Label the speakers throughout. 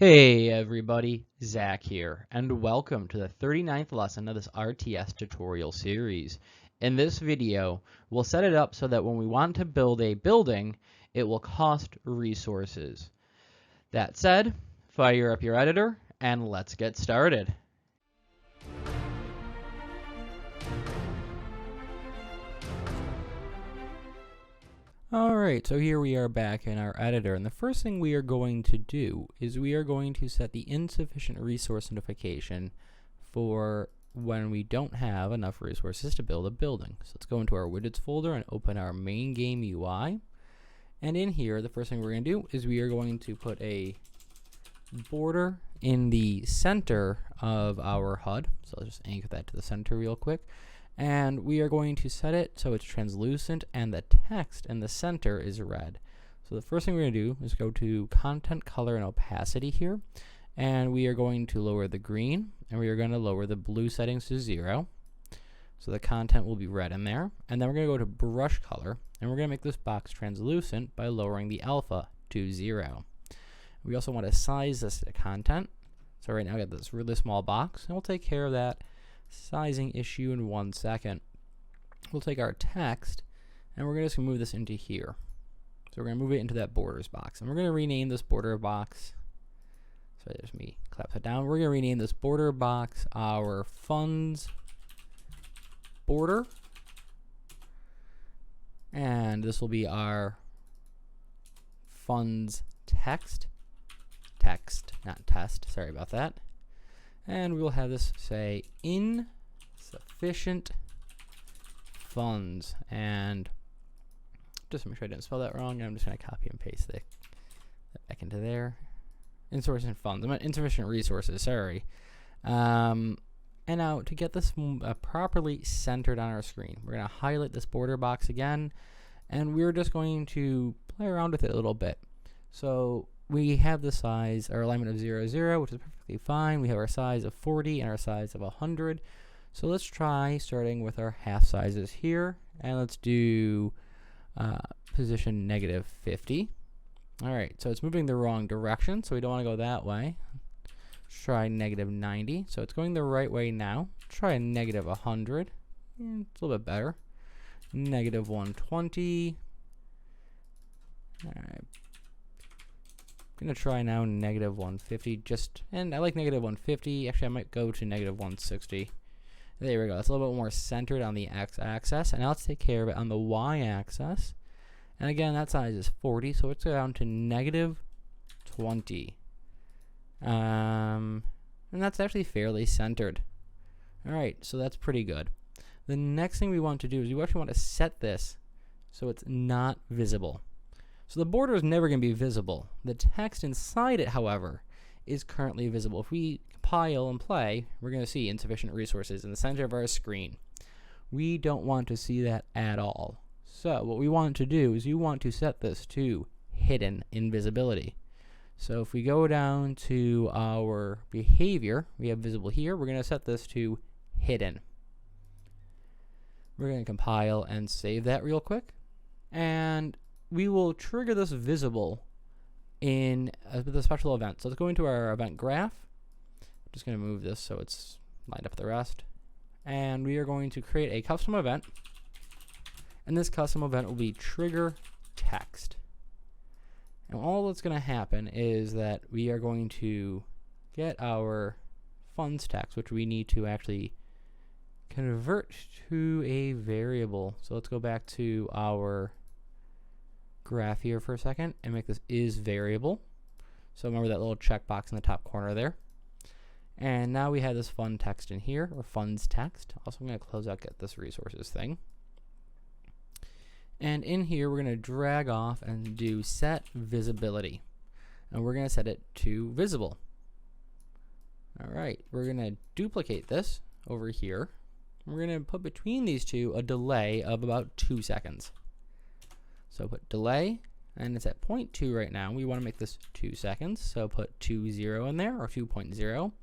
Speaker 1: Hey everybody, Zach here, and welcome to the 39th lesson of this RTS tutorial series. In this video, we'll set it up so that when we want to build a building, it will cost resources. That said, fire up your editor, and let's get started. Alright, so here we are back in our editor, and the first thing we are going to do is we are going to set the insufficient resource notification for when we don't have enough resources to build a building. So let's go into our widgets folder and open our main game UI. And in here, the first thing we're going to do is we are going to put a border in the center of our HUD. So let's just anchor that to the center real quick. And we are going to set it so it's translucent and the text in the center is red. So the first thing we're going to do is go to content color and opacity here, and we are going to lower the green and we are going to lower the blue settings to 0. So the content will be red in there. And then we're going to go to brush color and we're going to make this box translucent by lowering the alpha to 0. We also want to size this to content. So right now I got this really small box, and we'll take care of that sizing issue in 1 second. We'll take our text and we're just going to move this into here. So we're going to move it into that borders box, and we're going to rename this border box. So there's me clap it down. We're going to rename this border box our funds border, and this will be our funds text, not test, sorry about that. And we will have this say insufficient funds, and just to make sure I didn't spell that wrong, I'm just going to copy and paste that back into there. Insufficient funds, I meant insufficient resources, sorry. And now to get this properly centered on our screen, we're going to highlight this border box again, and we're just going to play around with it a little bit. So we have the size, our alignment of 0, 0, which is perfectly fine. We have our size of 40 and our size of 100. So let's try starting with our half sizes here, and let's do position -50. All right, so it's moving the wrong direction, so we don't want to go that way. Let's try -90. So it's going the right way now. Try a -100. It's a little bit better. -120. All right. I'm going to try now -150, and I like -150. Actually, I might go to -160. There we go. That's a little bit more centered on the x-axis, and now let's take care of it on the y-axis. And again, that size is 40, so let's go down to -20. And that's actually fairly centered. All right, so that's pretty good. The next thing we want to do is we actually want to set this so it's not visible. So the border is never going to be visible. The text inside it, however, is currently visible. If we compile and play, we're going to see insufficient resources in the center of our screen. We don't want to see that at all. So what we want to do is you want to set this to hidden invisibility. So if we go down to our behavior, we have visible here. We're going to set this to hidden. We're going to compile and save that real quick. And we will trigger this visible in the special event. So let's go into our event graph. I'm just going to move this so it's lined up with the rest. And we are going to create a custom event. And this custom event will be trigger text. And all that's going to happen is that we are going to get our funds text, which we need to actually convert to a variable. So let's go back to our graph here for a second and make this is variable. So remember that little checkbox in the top corner there. And now we have this fun text in here, or funds text. Also, I'm going to close out get this resources thing. And in here, we're going to drag off and do set visibility. And we're going to set it to visible. All right, we're going to duplicate this over here. We're going to put between these two a delay of about 2 seconds. So put delay, and it's at 0.2 right now. We want to make this 2 seconds, so put 2.0 in there, or 2.0.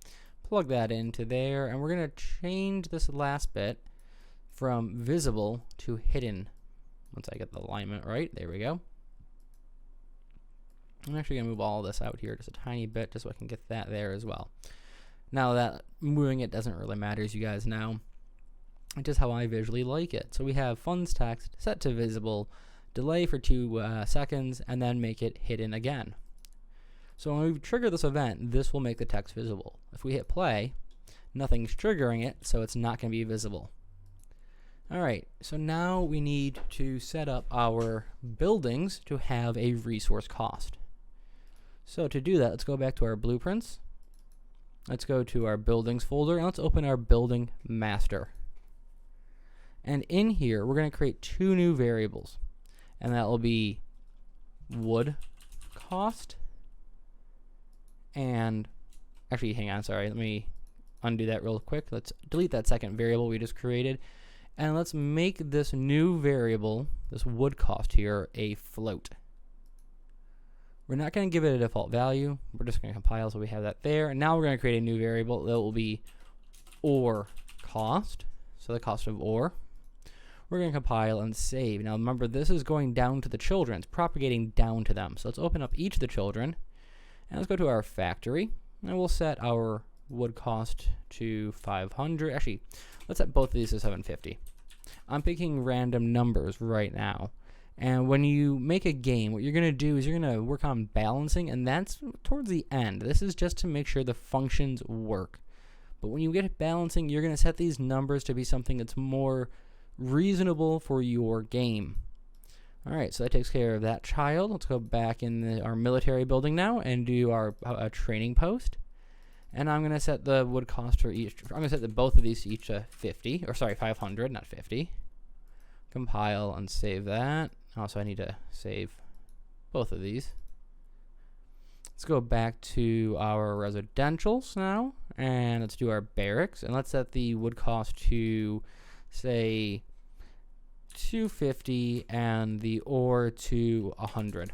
Speaker 1: Plug that into there, and we're going to change this last bit from visible to hidden. Once I get the alignment right, there we go. I'm actually going to move all of this out here just a tiny bit just so I can get that there as well. Now that moving it doesn't really matter, as you guys know. It's just how I visually like it. So we have funds text set to visible, delay for 2 seconds, and then make it hidden again. So when we trigger this event, this will make the text visible. If we hit play, nothing's triggering it, so it's not going to be visible. Alright, so now we need to set up our buildings to have a resource cost. So to do that, let's go back to our blueprints. Let's go to our buildings folder, and let's open our building master. And in here, we're going to create 2 new variables. And that will be wood cost and, actually, hang on, sorry, let me undo that real quick. Let's delete that second variable we just created. And let's make this new variable, this wood cost here, a float. We're not going to give it a default value. We're just going to compile so we have that there. And now we're going to create a new variable that will be ore cost, so the cost of ore. We're going to compile and save. Now remember, this is going down to the children. It's propagating down to them. So let's open up each of the children. And let's go to our factory. And we'll set our wood cost to 500. Actually, let's set both of these to 750. I'm picking random numbers right now. And when you make a game, what you're going to do is you're going to work on balancing, and that's towards the end. This is just to make sure the functions work. But when you get balancing, you're going to set these numbers to be something that's more reasonable for your game. Alright, so that takes care of that child. Let's go back in our military building now and do our training post. And I'm going to set the wood cost for each. I'm going to set both of these to each 50, or sorry, 500, not 50. Compile and save that. Also, I need to save both of these. Let's go back to our residentials now, and let's do our barracks, and let's set the wood cost to, say, 250 and the ore to 100.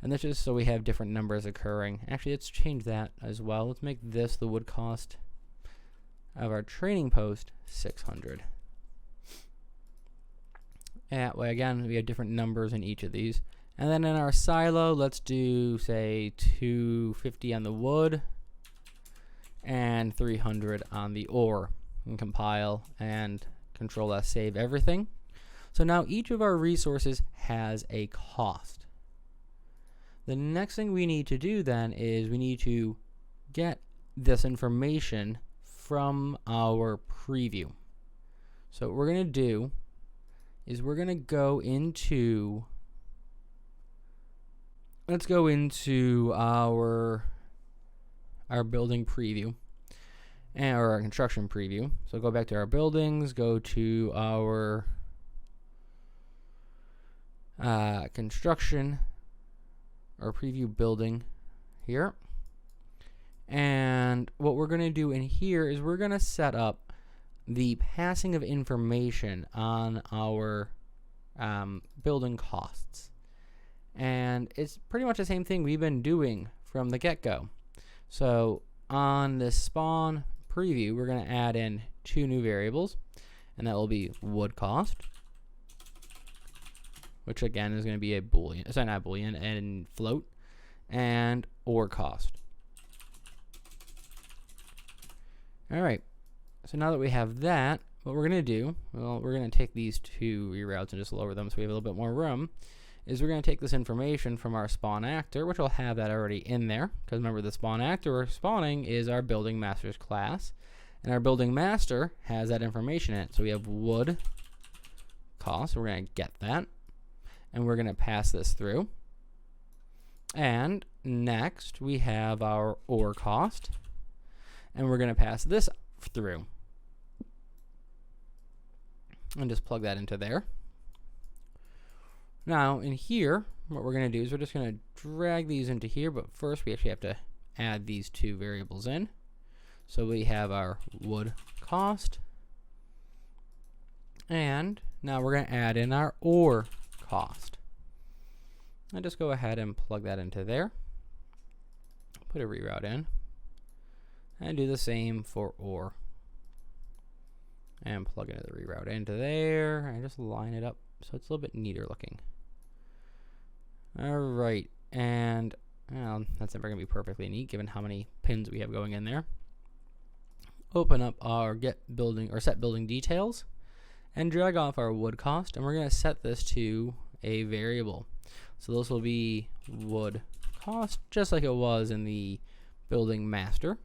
Speaker 1: And this is so we have different numbers occurring. Actually, let's change that as well. Let's make this the wood cost of our training post 600. That way, again, we have different numbers in each of these. And then in our silo, let's do, say, 250 on the wood and 300 on the ore. And compile and Control S, save everything. So now each of our resources has a cost. The next thing we need to do then is we need to get this information from our preview. So what we're going to do is we're going to go into, let's go into our building preview, or our construction preview. So go back to our buildings, go to our construction, or preview building here. And what we're going to do in here is we're going to set up the passing of information on our building costs. And it's pretty much the same thing we've been doing from the get-go. So on this spawn preview, we're going to add in 2 new variables, and that will be wood cost, which again is going to be a boolean, sorry, not boolean, and float, and ore cost. Alright, so now that we have that, what we're going to do, well, we're going to take these 2 reroutes and just lower them so we have a little bit more room, is we're going to take this information from our spawn actor, which will have that already in there, because remember the spawn actor we're spawning is our building master's class, and our building master has that information in it. So we have wood cost, so we're going to get that, and we're going to pass this through. And next we have our ore cost, and we're going to pass this through. And just plug that into there. Now, in here, what we're going to do is we're just going to drag these into here, but first we actually have to add these 2 variables in. So we have our wood cost, and now we're going to add in our ore cost. And just go ahead and plug that into there. Put a reroute in, and do the same for ore. And plug into the reroute into there, and just line it up so it's a little bit neater looking. Alright, And well, that's never going to be perfectly neat given how many pins we have going in there. Open up our get building or set building details and drag off our wood cost, and we're going to set this to a variable. So this will be wood cost, just like it was in the building master.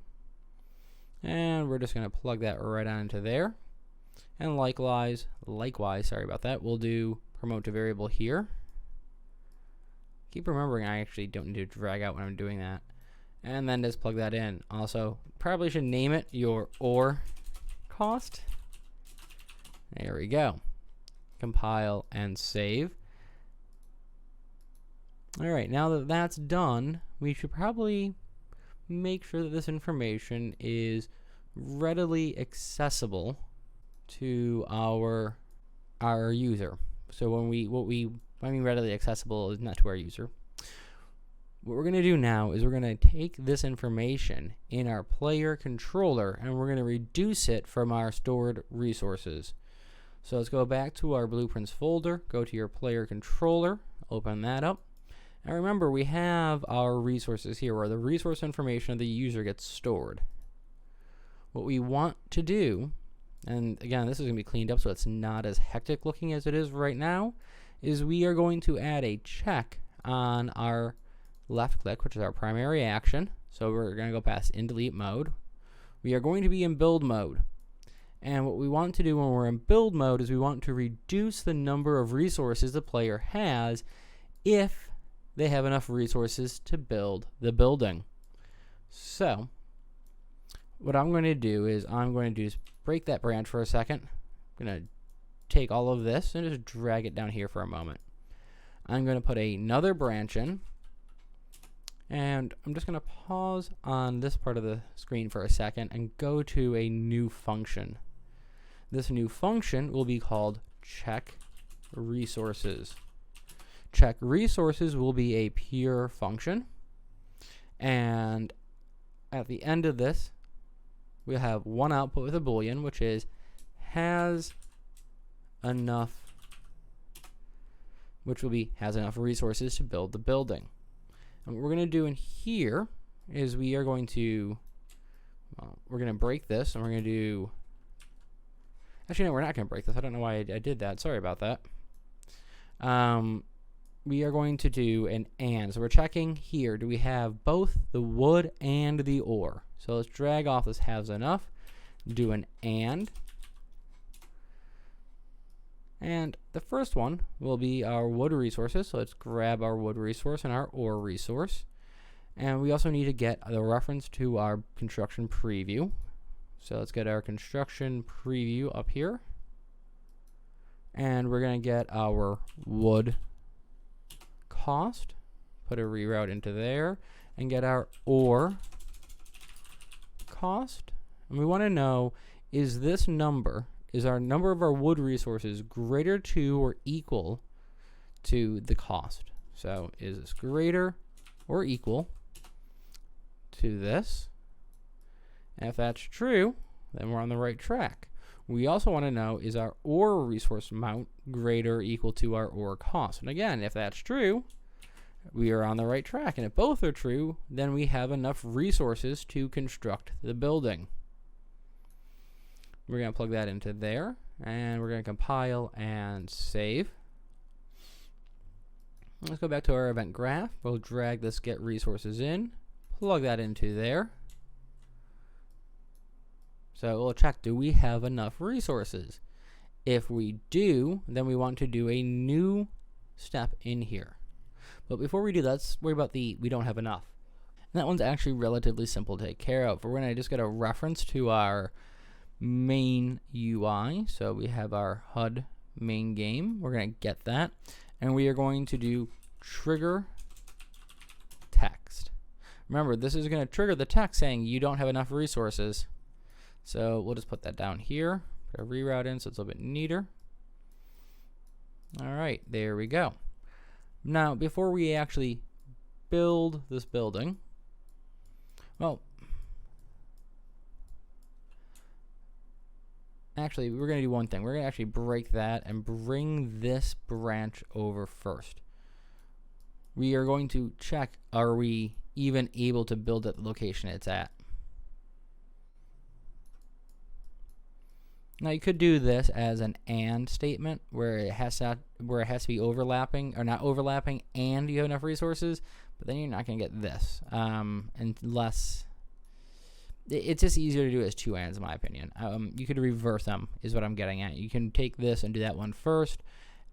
Speaker 1: And we're just going to plug that right on into there. And likewise, sorry about that, we'll do promote to variable here. Keep remembering I actually don't need to drag out when I'm doing that. And then just plug that in. Also, probably should name it your ore cost. There we go. Compile and save. Alright, now that that's done, we should probably make sure that this information is readily accessible to our user. So I mean readily accessible is not to our user. What we're going to do now is we're going to take this information in our player controller and we're going to reduce it from our stored resources. So let's go back to our blueprints folder, go to your player controller, open that up. And remember, we have our resources here where the resource information of the user gets stored. What we want to do, and again, this is going to be cleaned up so it's not as hectic looking as it is right now, is we are going to add a check on our left click, which is our primary action. So we're going to go past in delete mode. We are going to be in build mode. And what we want to do when we're in build mode is we want to reduce the number of resources the player has if they have enough resources to build the building. So what I'm going to do is break that branch for a second. I'm going to take all of this and just drag it down here for a moment. I'm going to put another branch in, and I'm just going to pause on this part of the screen for a second and go to a new function. This new function will be called check resources. Check resources will be a pure function, and at the end of this we'll have one output with a boolean, which is has enough, which will be has enough resources to build the building. And what we're going to do in here is we are going to break this, and we're going to do, actually no, we're not going to break this. I don't know why I did that. Sorry about that. We are going to do an and. So we're checking here, do we have both the wood and the ore? So let's drag off this has enough, do an and. And the first one will be our wood resources. So let's grab our wood resource and our ore resource. And we also need to get the reference to our construction preview. So let's get our construction preview up here. And we're going to get our wood cost, put a reroute into there, and get our ore cost. And we want to know, is this number, is our number of our wood resources greater to or equal to the cost? So is this greater or equal to this? And if that's true, then we're on the right track. We also want to know, is our ore resource amount greater or equal to our ore cost? And again, if that's true, we are on the right track. And if both are true, then we have enough resources to construct the building. We're going to plug that into there, and we're going to compile and save. Let's go back to our event graph. We'll drag this get resources in, plug that into there. So we'll check, do we have enough resources? If we do, then we want to do a new step in here. But before we do that, let's worry about we don't have enough. And that one's actually relatively simple to take care of. We're going to just get a reference to our main UI. So we have our HUD main game. We're going to get that. And we are going to do trigger text. Remember, this is going to trigger the text saying you don't have enough resources. So we'll just put that down here, put a reroute in so it's a little bit neater. All right, there we go. Now, before we actually build this building, well, actually, we're going to do one thing. We're going to actually break that and bring this branch over first. we are going to check, are we even able to build at the location it's at? Now you could do this as an AND statement where it has to be overlapping or not overlapping, and you have enough resources, but then you're not going to get this unless it's just easier to do it as two ANDs in my opinion. You could reverse them is what I'm getting at. You can take this and do that one first,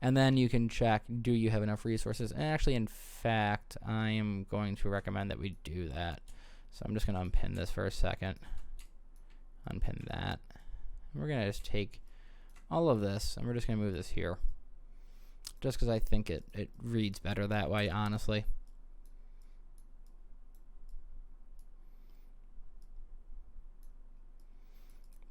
Speaker 1: and then you can check, do you have enough resources? And actually, in fact, I am going to recommend that we do that. So I'm just going to unpin this for a second. Unpin that. We're going to just take all of this, and we're just going to move this here. Just because I think it reads better that way, honestly.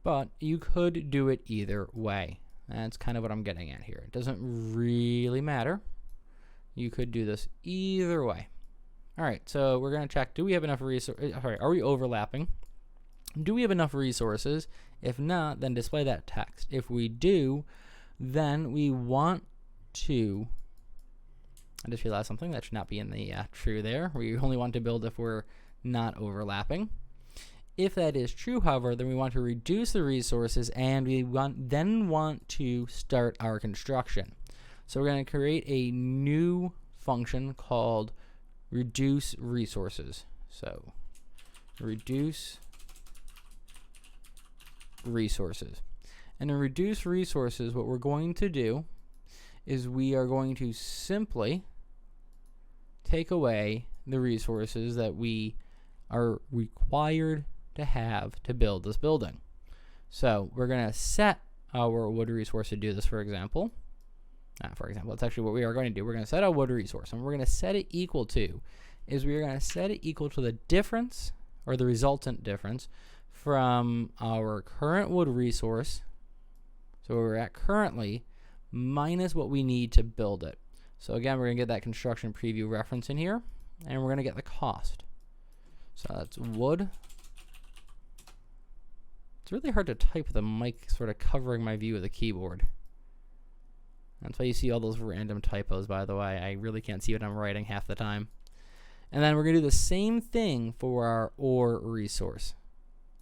Speaker 1: But you could do it either way. That's kind of what I'm getting at here. It doesn't really matter. You could do this either way. All right, so we're going to check, do we have enough resources? Are we overlapping? Do we have enough resources? If not, then display that text. If we do, then we want to, I just realized something that should not be in the true there. We only want to build if we're not overlapping. If that is true, however, then we want to reduce the resources, and we then want to start our construction. So we're going to create a new function called reduce resources. So reduce resources. And in reduce resources, what we're going to do is we are going to simply take away the resources that we are required to have to build this building. So we're going to set our wood resource to do this, for example. It's actually what we are going to do. We're going to set our wood resource, and we're going to set it equal to, we're going to set it equal to the difference, or the resultant difference, from our current wood resource, so where we're at currently, minus what we need to build it. So again, we're going to get that construction preview reference in here, and we're going to get the cost. So that's wood. It's really hard to type with the mic sort of covering my view of the keyboard. That's why you see all those random typos, by the way. I really can't see what I'm writing half the time. And then we're going to do the same thing for our ore resource.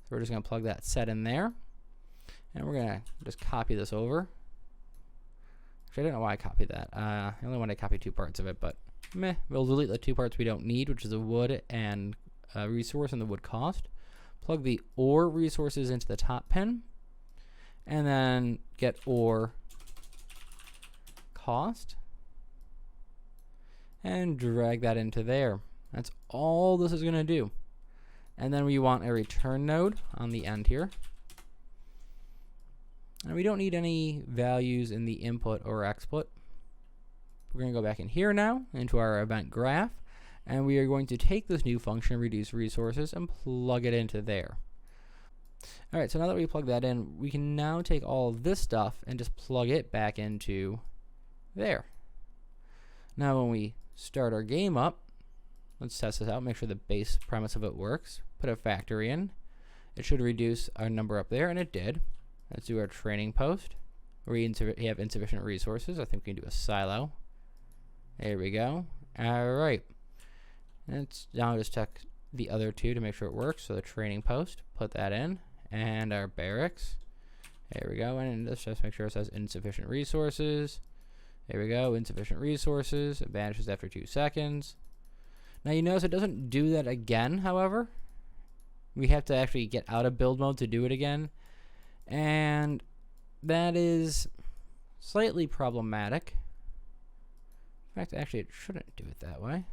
Speaker 1: So we're just going to plug that set in there. And we're going to just copy this over. Actually, I don't know why I copied that. I only want to copy two parts of it, but meh. We'll delete the two parts we don't need, which is the wood and resource and the wood cost. Plug the ore resources into the top pin, and then get ore cost, and drag that into there. That's all this is going to do. And then we want a return node on the end here. And we don't need any values in the input or output. We're going to go back in here now into our event graph. And we are going to take this new function, reduce resources, and plug it into there. All right, so now that we plug that in, we can now take all of this stuff and just plug it back into there. Now when we start our game up, let's test this out, make sure the base premise of it works. Put a factory in. It should reduce our number up there, and it did. Let's do our training post. We have insufficient resources. I think we can do a silo. There we go. All right. Let's now just check the other two to make sure it works. So the training post, put that in, and our barracks. There we go. And let's just make sure it says insufficient resources. There we go. Insufficient resources. It vanishes after 2 seconds. Now you notice it doesn't do that again, however. We have to actually get out of build mode to do it again. And that is slightly problematic. In fact, actually, it shouldn't do it that way.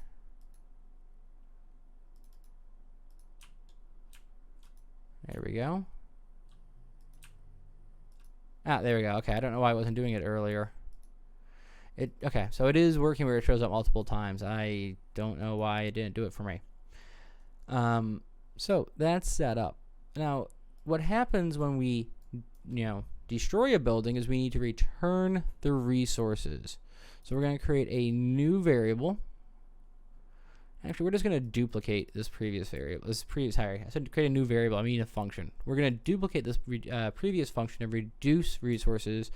Speaker 1: There we go. Ah, there we go. Okay, I don't know why I wasn't doing it earlier. Okay, so it is working where it shows up multiple times. I don't know why it didn't do it for me. So that's set up. Now, what happens when we, destroy a building is we need to return the resources. So we're going to create a new variable. Actually, we're just going to duplicate this previous variable. Sorry, I said create a new variable. I mean a function. We're going to duplicate this previous function of reduce resources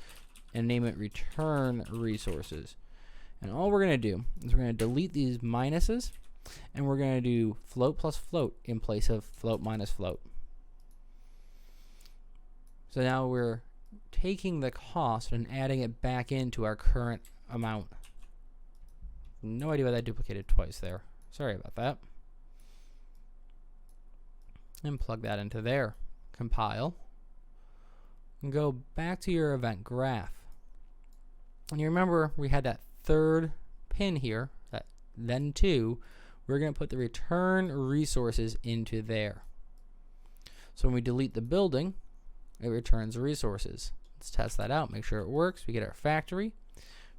Speaker 1: and name it return resources. And all we're going to do is we're going to delete these minuses, and we're going to do float plus float in place of float minus float. So now we're taking the cost and adding it back into our current amount. No idea why that duplicated twice there. Sorry about that. And plug that into there. Compile. And go back to your event graph. And you remember we had that third pin here, that then 2. We're going to put the return resources into there. So when we delete the building, it returns resources. Let's test that out, make sure it works. We get our factory.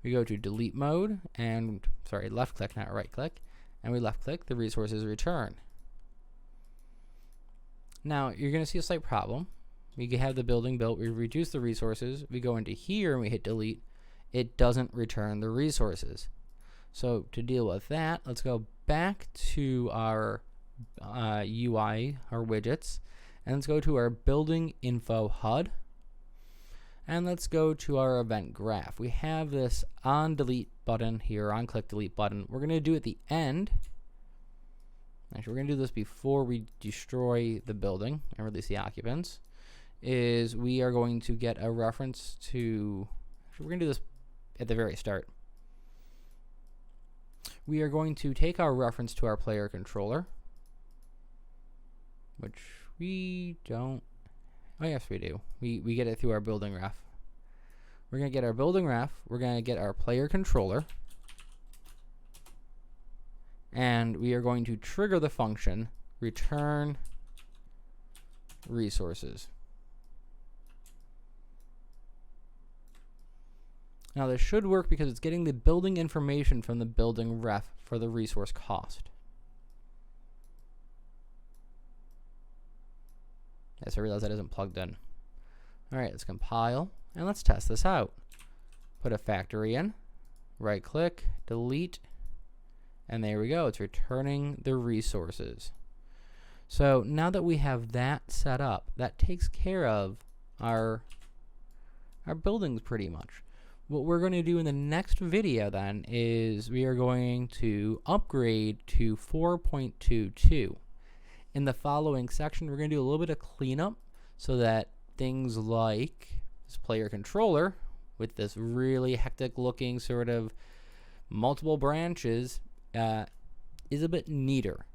Speaker 1: We go to delete mode and, left click, not right click, and we left click, the resources return. Now you're going to see a slight problem. We have the building built, we reduce the resources, we go into here and we hit delete. It doesn't return the resources. So to deal with that, let's go back to our UI, our widgets, and let's go to our building info HUD. And let's go to our event graph. We have this on delete button here, on click delete button. We're going to do at the end. Actually, we're going to do this before we destroy the building and release the occupants. Is we are going to get a reference to, actually, we're going to do this at the very start. We are going to take our reference to our player controller, which we don't. Oh yes, we do. We get it through our building graph. We're going to get our building graph. We're going to get our player controller. And we are going to trigger the function return resources. Now this should work because it's getting the building information from the building ref for the resource cost. Yes, I realize that isn't plugged in. Alright, let's compile and let's test this out. Put a factory in, right click, delete, and there we go. It's returning the resources. So now that we have that set up, that takes care of our buildings pretty much. What we're going to do in the next video then is we are going to upgrade to 4.22. In the following section, we're going to do a little bit of cleanup so that things like this player controller with this really hectic looking sort of multiple branches is a bit neater.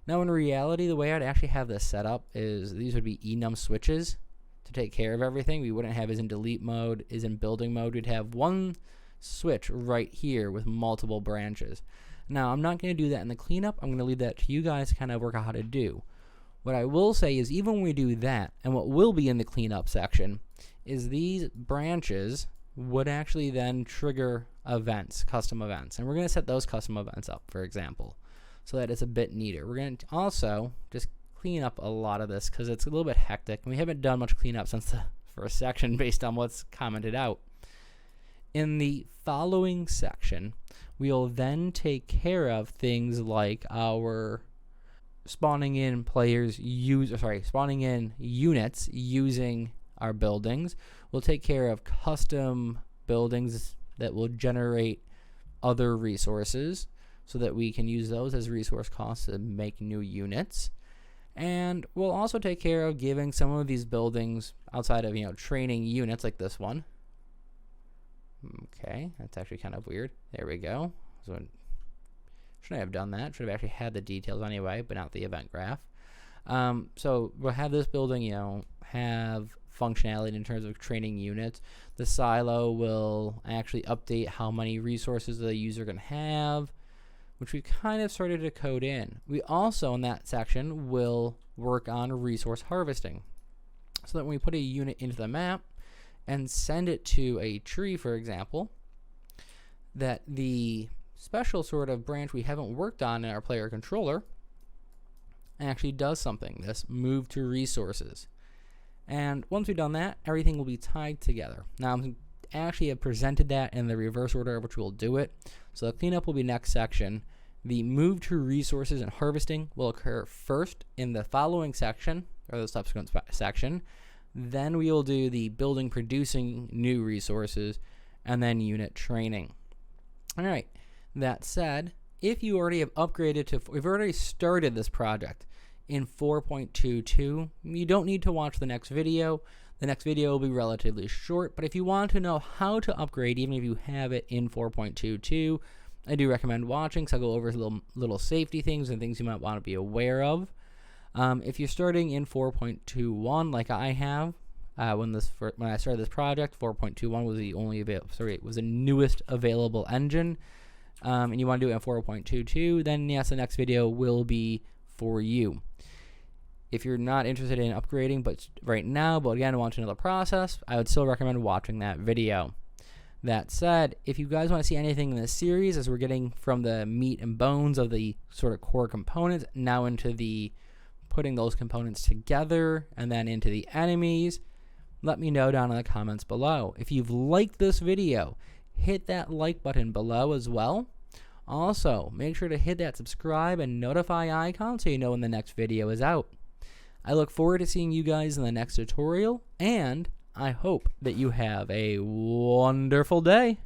Speaker 1: Now in reality, the way I'd actually have this set up is these would be enum switches to take care of everything. We wouldn't have as in delete mode, as in building mode. We'd have one switch right here with multiple branches. Now, I'm not going to do that in the cleanup. I'm going to leave that to you guys to kind of work out how to do. What I will say is even when we do that, and what will be in the cleanup section, is these branches would actually then trigger events, custom events. And we're going to set those custom events up, for example, so that it's a bit neater. We're going to also just clean up a lot of this because it's a little bit hectic. And we haven't done much cleanup since the first section based on what's commented out. In the following section, we'll then take care of things like our spawning in spawning in units using our buildings. We'll take care of custom buildings that will generate other resources so that we can use those as resource costs to make new units. And we'll also take care of giving some of these buildings outside of, training units like this one. Okay, that's actually kind of weird. There we go. So shouldn't I have done that? Should have actually had the details anyway, but not the event graph. So we'll have this building, have functionality in terms of training units. The silo will actually update how many resources the user can have, which we kind of started to code in. We also, in that section, will work on resource harvesting, so that when we put a unit into the map and send it to a tree, for example, that the special sort of branch we haven't worked on in our player controller actually does something, this move to resources. And once we've done that, everything will be tied together. Now, I'm actually have presented that in the reverse order of which we'll do it. So the cleanup will be next section. The move to resources and harvesting will occur first in the following section, or the subsequent section. Then we will do the building producing new resources, and then unit training. All right. That said, if you already have upgraded to, we've already started this project in 4.22, you don't need to watch the next video. The next video will be relatively short, but if you want to know how to upgrade, even if you have it in 4.22, I do recommend watching, so I'll go over little safety things and things you might want to be aware of. If you're starting in 4.21, like I have, when I started this project, 4.21 was the only was the newest available engine, and you want to do it in 4.22, then yes, the next video will be for you. If you're not interested in upgrading, but right now, but again, want to know the process, I would still recommend watching that video. That said, if you guys want to see anything in this series, as we're getting from the meat and bones of the sort of core components now into the putting those components together and then into the enemies, let me know down in the comments below. If you've liked this video, hit that like button below as well. Also, make sure to hit that subscribe and notify icon so you know when the next video is out. I look forward to seeing you guys in the next tutorial, and I hope that you have a wonderful day.